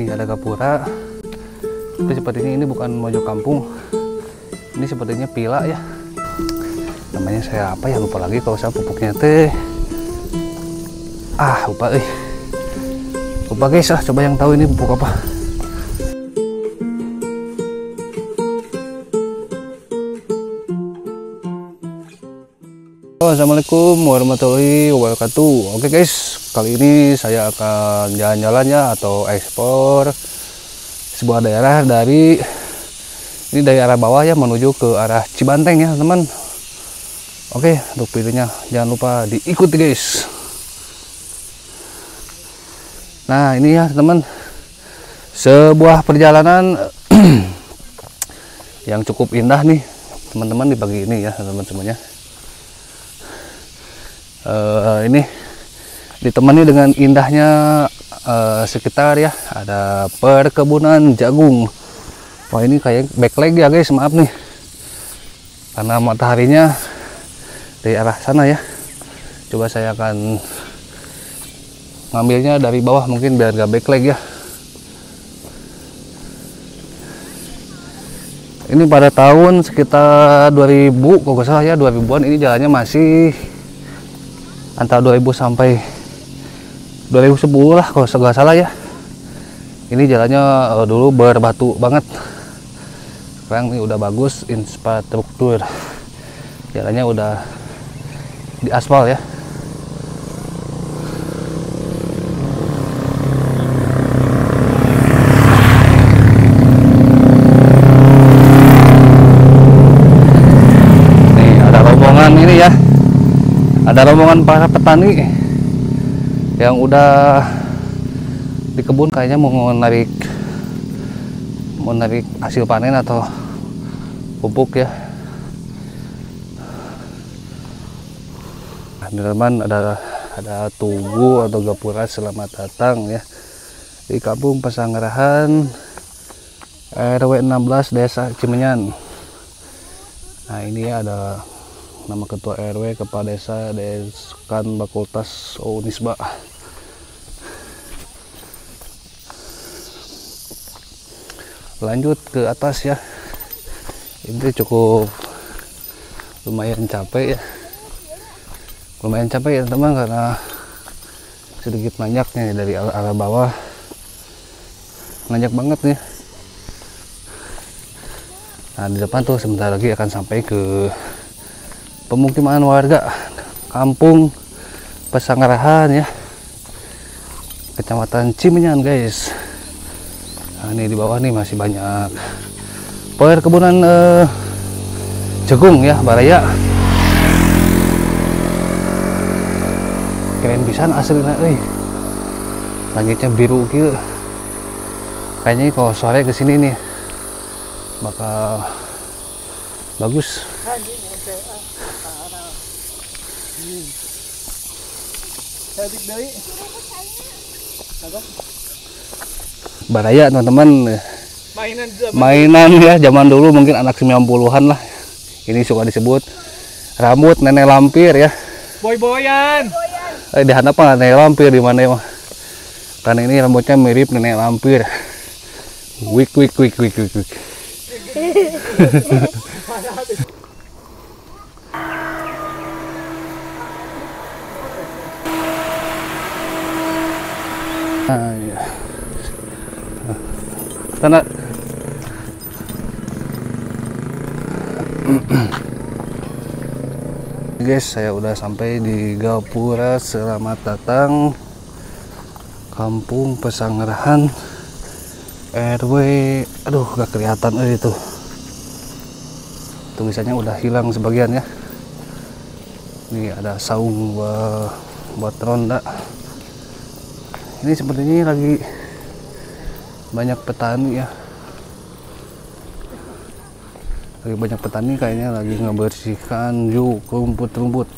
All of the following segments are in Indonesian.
Nih ada gapura. Tapi sepertinya ini bukan mojok kampung. Ini sepertinya pila ya. Namanya saya apa ya, lupa lagi kalau saya pupuknya teh. Lupa Lupa guys, coba yang tahu ini pupuk apa. Assalamualaikum warahmatullahi wabarakatuh. Oke guys, kali ini saya akan jalan-jalan ya, atau ekspor sebuah daerah dari arah bawah ya menuju ke arah Cibanteng ya teman. Oke, untuk videonya jangan lupa diikuti guys. Nah ini ya teman, sebuah perjalanan yang cukup indah nih teman-teman di pagi ini ya teman-teman semuanya. Ini ditemani dengan indahnya sekitar ya, ada perkebunan jagung. Wah ini kayak backlight ya guys, maaf nih karena mataharinya dari arah sana ya. Coba saya akan ngambilnya dari bawah mungkin biar gak backlight ya. Ini pada tahun sekitar 2000 kalau nggak salah ya, 2000-an ini jalannya masih antara 2000 sampai 2010 lah kalau nggak salah ya. Ini jalannya dulu berbatu banget. Sekarang ini udah bagus infrastruktur. Jalannya udah di aspal ya. Nih ada rombongan ini ya. Ada rombongan para petani yang udah di kebun, kayaknya mau narik hasil panen atau pupuk ya. Teman-teman, ada tugu atau gapura, selamat datang ya di Kampung Pesanggerahan RW 16 Desa Cimenyan. Nah ini ya, ada nama ketua RW, kepala desa, Deskan Fakultas Unisba. Lanjut ke atas ya. Ini cukup lumayan capek ya. Lumayan capek ya teman, karena sedikit nanjaknya dari arah bawah. Nanjak banget nih. Nah di depan tuh sebentar lagi akan sampai ke pemukiman warga Kampung Pesanggerahan ya, Kecamatan Cimenyan guys. Nah ini di bawah nih masih banyak perkebunan jagung ya, baraya. Keren pisan aslinya langitnya biru gitu. Kayaknya kalau sore kesini nih bakal bagus. Baraya teman-teman, mainan ya zaman dulu, mungkin anak 90-an lah. Ini suka disebut rambut nenek lampir ya. Boy-boyan. Di hadapan nenek lampir di mana ya mah? Karena ini rambutnya mirip nenek lampir. Wik. Nah, ya. Karena guys, saya udah sampai di gapura. Selamat datang Kampung Pesanggerahan RW, aduh gak kelihatan itu. Tulisannya udah hilang sebagian ya. Ini ada saung buat ronda. Ini sepertinya lagi banyak petani ya. Lagi banyak petani kayaknya lagi ngebersihkan rumput-rumput.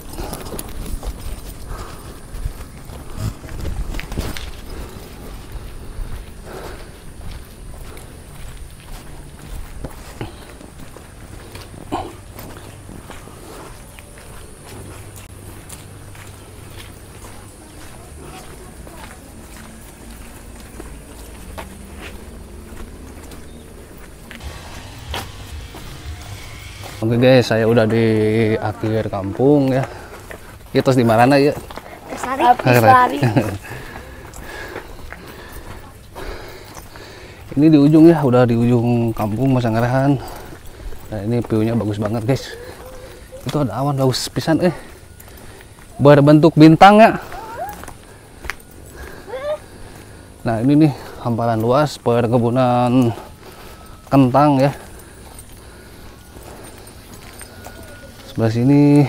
Oke guys, saya udah di akhir kampung ya. Ya terus di mana ya? Lari. Ini di ujung ya, udah di ujung kampung Pasanggarahan. Nah ini view-nya bagus banget guys. Itu ada awan bagus pisan berbentuk bintang ya. Nah ini nih hamparan luas perkebunan kentang ya. Sebelah sini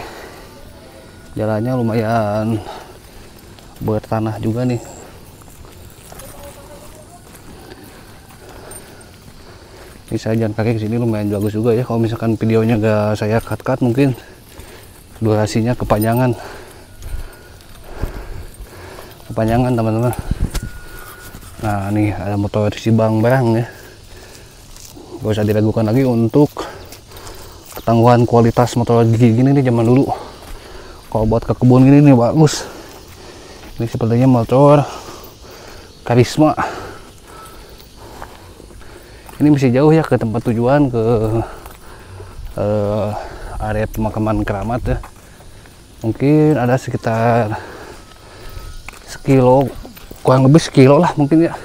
jalannya lumayan bertanah juga nih. Ini saya jalan kaki ke sini lumayan bagus juga ya. Kalau misalkan videonya gak saya cut mungkin durasinya kepanjangan teman-teman. Nah nih ada motor Sibang barang ya. Gak usah diragukan lagi untuk ketangguhan kualitas motor gini nih zaman dulu. Kalau buat ke kebun gini nih bagus. Ini sepertinya motor Karisma. Ini masih jauh ya ke tempat tujuan, ke area pemakaman keramat ya. Mungkin ada sekitar sekilo, kurang lebih sekilo lah mungkin ya.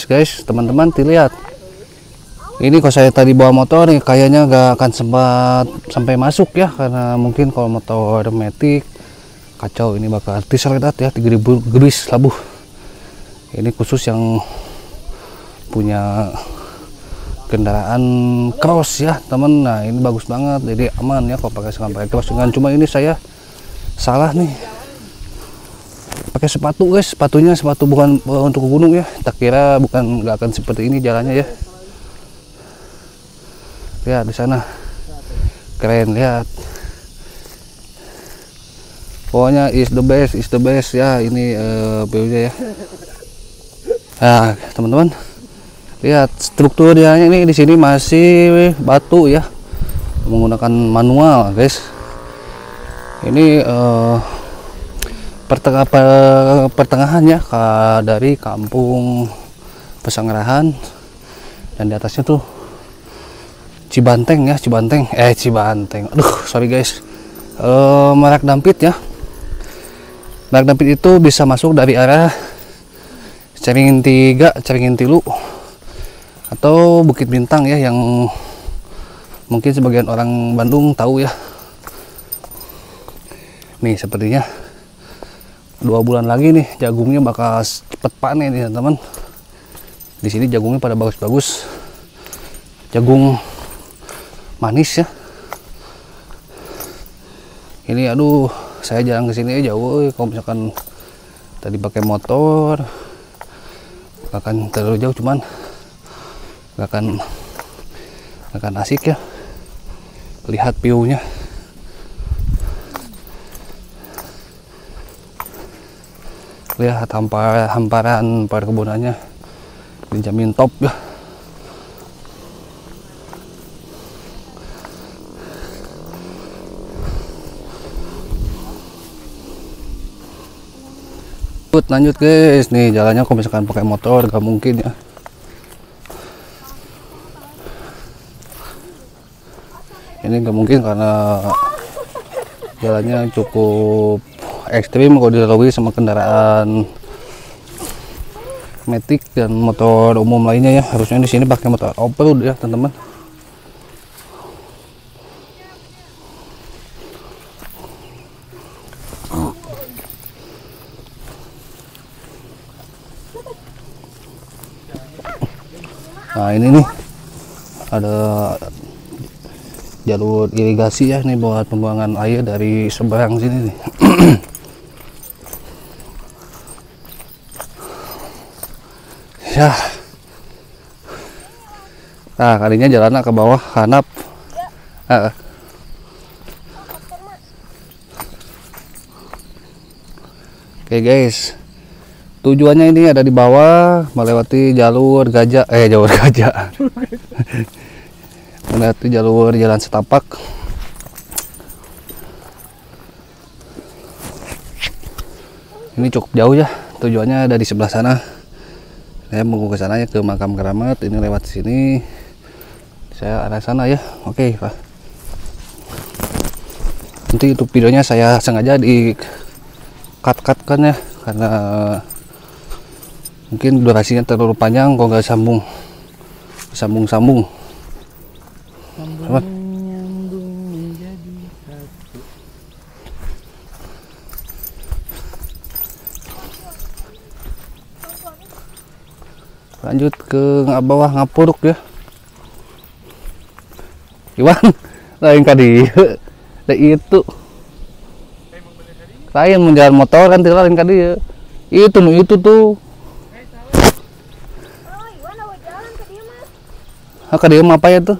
Guys, teman-teman dilihat. Ini kalau saya tadi bawa motor nih kayaknya gak akan sempat sampai masuk ya, karena mungkin kalau motor matic kacau, ini bakal diseledat ya 3000 gebis labuh. Ini khusus yang punya kendaraan cross ya teman. Nah ini bagus banget, jadi aman ya kalau pakai cross. Dengan cuma ini saya salah nih pakai sepatu guys, sepatu bukan untuk ke gunung ya. Tak kira nggak akan seperti ini jalannya ya. Lihat di sana keren, lihat. Pokoknya is the best ya ini view-nya ya. Nah teman-teman lihat struktur jalannya ini, di sini masih batu ya, menggunakan manual guys. Ini pertengahan ya dari kampung Pasanggarahan, dan di atasnya tuh Cibanteng ya, Cibanteng. Aduh sorry guys, Merak Dampit ya. Merak Dampit itu bisa masuk dari arah Caringin 3, Caringin Tilu, atau Bukit Bintang ya, yang mungkin sebagian orang Bandung tahu ya. Nih sepertinya 2 bulan lagi nih jagungnya bakal cepet panen ya teman. Di sini jagungnya pada bagus-bagus, jagung manis ya. Ini aduh saya jarang kesini aja jauh. Kalau misalkan tadi pakai motor gak akan terlalu jauh, cuman gak akan asik ya lihat view-nya. Lihat hamparan perkebunannya dijamin top ya. Lanjut guys, nih jalannya kalau misalkan pakai motor gak mungkin ya. Ini gak mungkin karena jalannya cukup ekstrim kalau dilalui sama kendaraan matic dan motor umum lainnya ya. Harusnya di sini pakai motor off-road ya teman-teman. Nah ini nih ada jalur irigasi ya, nih buat pembuangan air dari seberang sini nih. Ya. Nah kalinya jalannya ke bawah hanap. Oke guys, tujuannya ini ada di bawah, melewati jalur gajah, melewati jalur jalan setapak. Ini cukup jauh ya, tujuannya ada di sebelah sana. Saya mau ke sana ya, ke makam keramat. Ini lewat sini, saya arah sana ya. Oke Pak, nanti itu videonya saya sengaja di cut kan ya, karena mungkin durasinya terlalu panjang kalau nggak sambung. Lanjut ke bawah Ngapuruk ya. Iwan lain kadi itu lain menjalan motor kan lain kadi itu tuh kadi apa ya tuh.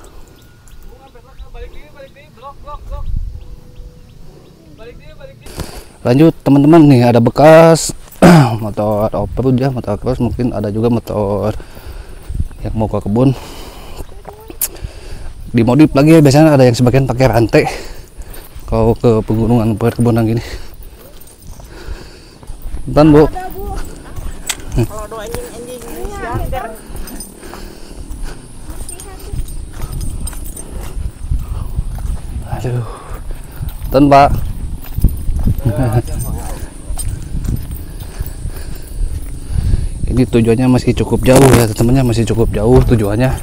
Lanjut teman-teman, nih ada bekas motor off-road ya, motor cross, mungkin ada juga motor yang mau ke kebun dimodif lagi ya. Biasanya ada yang sebagian pakai rantai kalau ke pegunungan perkebunan gini. Dan Bu, Kalau do anjing aduh, dan Pak. Ini tujuannya masih cukup jauh ya teman-temannya, masih cukup jauh tujuannya,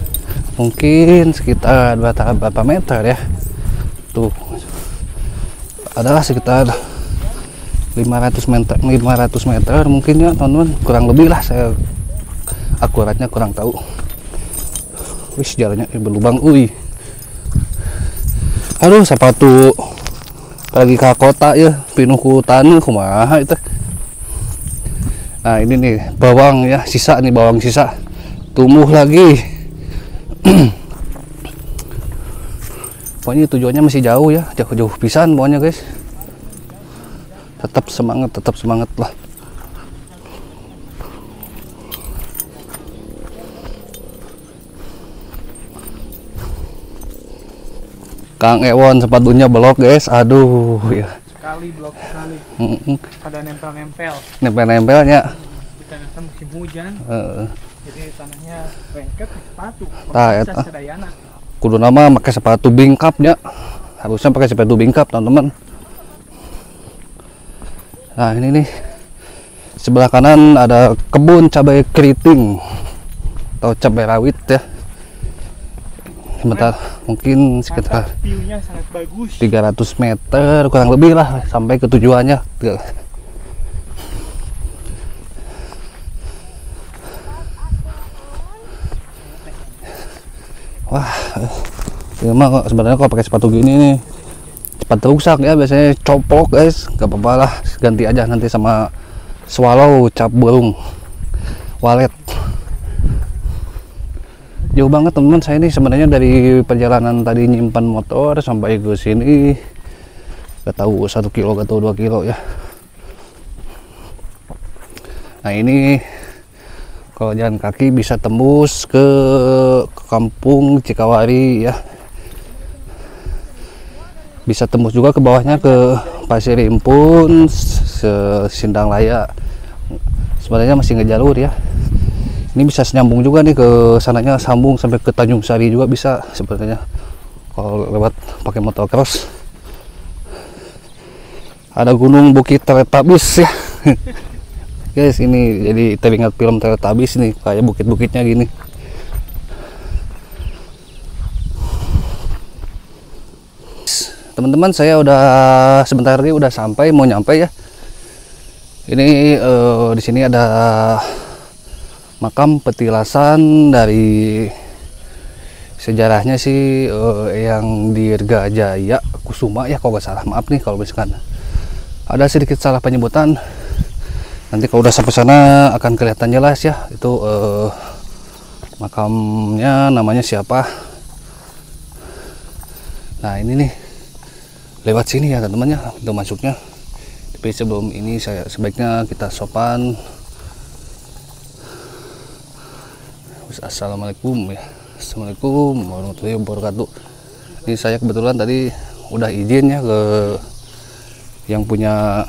mungkin sekitar berapa meter ya. Tuh adalah sekitar 500 meter mungkin ya teman-teman, kurang lebih lah, saya akuratnya kurang tahu. Wis jalannya berlubang, aduh sepatu lagi ke kota ya, pinuh ku tanu kumaha itu. Nah ini nih bawang ya, bawang sisa tumbuh lagi. Pokoknya tujuannya masih jauh ya, jauh pisan pokoknya guys. Tetap semangat lah. Kang Ewon sepatunya blok guys, aduh ya. Blok sekali. Ada Nempel-nempelnya. Kita musim hujan. Jadi tanahnya lengket sepatu. Sedayana. Kudu nama pakai sepatu bingkapnya. Harusnya pakai sepatu bingkap teman-teman. Nah ini nih sebelah kanan ada kebun cabai keriting atau cabai rawit ya. Sebentar, mungkin sekitar 300 meter kurang lebih lah sampai ke tujuannya. Wah, ini mah sebenarnya kalau pakai sepatu gini nih cepat rusak ya, biasanya copok guys. Gak apa-apa lah, ganti aja nanti sama swallow cap burung walet. Jauh banget teman-teman, saya ini sebenarnya dari perjalanan tadi nyimpan motor sampai ke sini gak tahu 1 kilo atau 2 kilo ya. Nah ini kalau jalan kaki bisa tembus ke kampung Cikawari ya, bisa tembus juga ke bawahnya ke Pasir Impun, Sindang Laya. Sebenarnya masih ngejalur ya. Ini bisa nyambung juga nih ke sananya, sambung sampai ke Tanjung Sari juga bisa sebenarnya kalau lewat pakai motor cross. Ada Gunung Bukit Teletubbies ya. Guys, ini jadi teringat film Teletubbies nih, kayak bukit-bukitnya gini. Teman-teman, saya udah sebentar lagi udah sampai, mau nyampe ya. Ini di sini ada makam petilasan dari sejarahnya sih yang Dirgajaya Kusuma ya kalau nggak salah. Maaf nih kalau misalkan ada sedikit salah penyebutan. Nanti kalau udah sampai sana akan kelihatan jelas ya itu makamnya namanya siapa. Nah ini nih lewat sini ya teman-teman ya untuk masuknya. Tapi sebelum ini sebaiknya kita sopan. Assalamualaikum ya. Assalamualaikum warahmatullahi wabarakatuh. Ini saya kebetulan tadi udah izin ya ke yang punya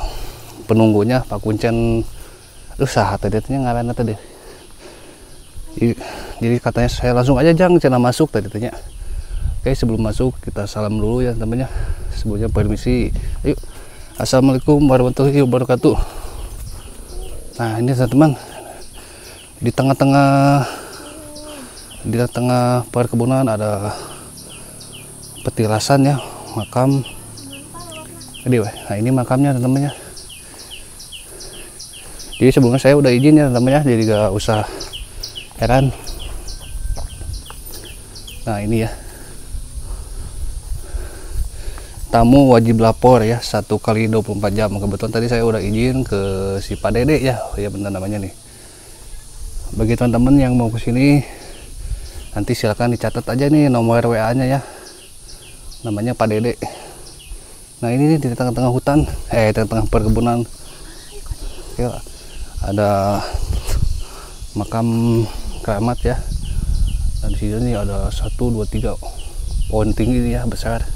penunggunya Pak Kuncen. Usaha tadi ngaranna tadi Jadi katanya saya langsung aja Jang cina masuk tadi tanya. Oke, sebelum masuk kita salam dulu ya temannya. Sebelumnya permisi. Ayo. Assalamualaikum warahmatullahi wabarakatuh. Nah ini teman-teman, di tengah perkebunan ada petilasan ya, makam. Nah ini makamnya teman-teman ya. Jadi sebelumnya saya udah izin ya teman-teman ya, jadi gak usah heran. Nah ini ya, tamu wajib lapor ya 1 kali 24 jam. Kebetulan tadi saya udah izin ke si Pak Dede ya, ya benar namanya nih. Bagi teman-teman yang mau kesini, nanti silakan dicatat aja nih nomor WA-nya ya. Namanya Pak Dede. Nah ini nih di tengah-tengah hutan, tengah-tengah perkebunan. Ya, ada makam keramat ya. Dan di sini nih ada 1, 2, 3 pohon tinggi ya, besar.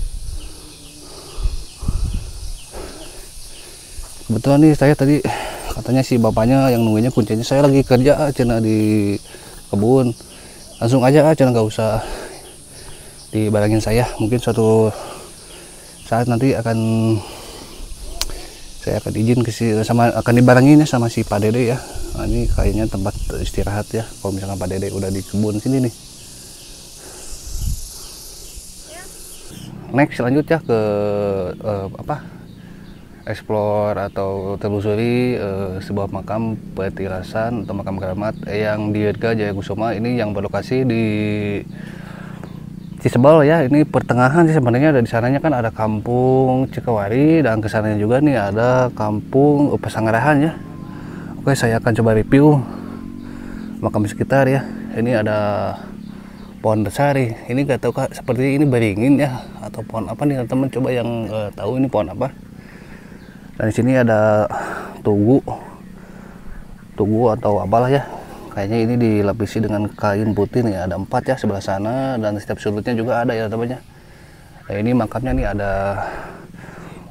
Kebetulan nih saya tadi katanya si bapaknya yang nunggunya kuncinya, saya lagi kerja cina di kebun. Langsung aja cina nggak usah dibarengin saya. Mungkin suatu saat nanti saya akan izin akan dibarengin ya sama si Pak Dede ya. Nah, ini kayaknya tempat istirahat ya kalau misalkan Pak Dede udah di kebun sini nih. Next lanjut ya ke explore atau telusuri sebuah makam petilasan atau makam keramat yang di Dirga Jaya Kusuma. Ini yang berlokasi di Cisebel ya. Ini pertengahan sih sebenarnya. Di sananya kan ada kampung Cikawari dan kesananya juga nih ada kampung Pesanggerahan ya. Oke, saya akan coba review makam sekitar ya. Ini ada pohon besar nih. Ini gak tahu kak, seperti ini beringin ya atau pohon apa nih teman-teman, coba yang tahu ini pohon apa. Dan di sini ada tugu atau apalah ya. Kayaknya ini dilapisi dengan kain putih nih. Ada 4 ya sebelah sana, dan setiap sudutnya juga ada ya temannya. Nah ini makamnya nih ada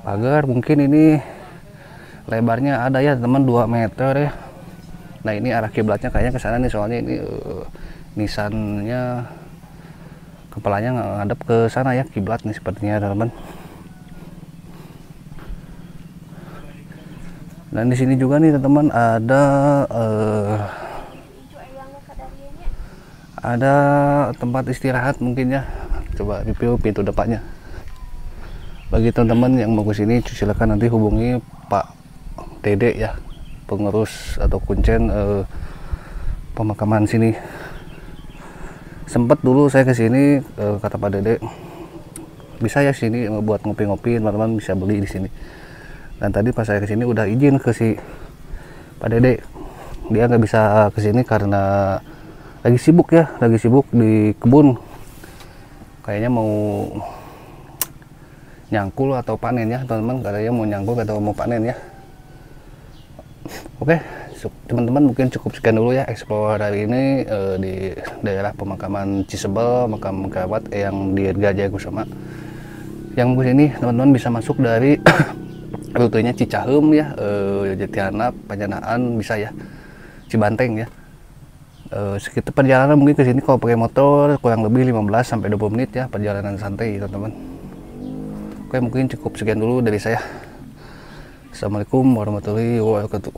pagar, mungkin ini lebarnya ada ya teman 2 meter ya. Nah ini arah kiblatnya kayaknya ke sana nih, soalnya ini nisannya kepalanya ngadep ke sana ya, kiblat nih sepertinya teman-teman. Dan di sini juga nih teman-teman ada tempat istirahat mungkin ya. Coba review pintu depannya. Bagi teman-teman yang mau ke sini silakan nanti hubungi Pak Dede ya, pengurus atau kuncen pemakaman sini. Sempat dulu saya ke sini, kata Pak Dede bisa ya sini buat ngopi-ngopi, teman-teman bisa beli di sini. Dan tadi pas saya ke sini udah izin ke si Pak Dede, dia nggak bisa ke sini karena lagi sibuk ya, lagi sibuk di kebun. Kayaknya mau nyangkul atau panen ya teman-teman, katanya mau nyangkul atau mau panen ya. Oke, teman-teman mungkin cukup sekian dulu ya explore hari ini di daerah pemakaman Cisebel, makam kerabat yang di Dirga Jaya Kusuma. Yang ke sini teman-teman bisa masuk dari rutenya Cicahem ya, Jatihanap, Panjanaan bisa ya, Cibanteng ya. Sekitar perjalanan mungkin ke sini kalau pakai motor kurang lebih 15 sampai 20 menit ya, perjalanan santai teman-teman. Oke, mungkin cukup sekian dulu dari saya. Assalamualaikum warahmatullahi wabarakatuh.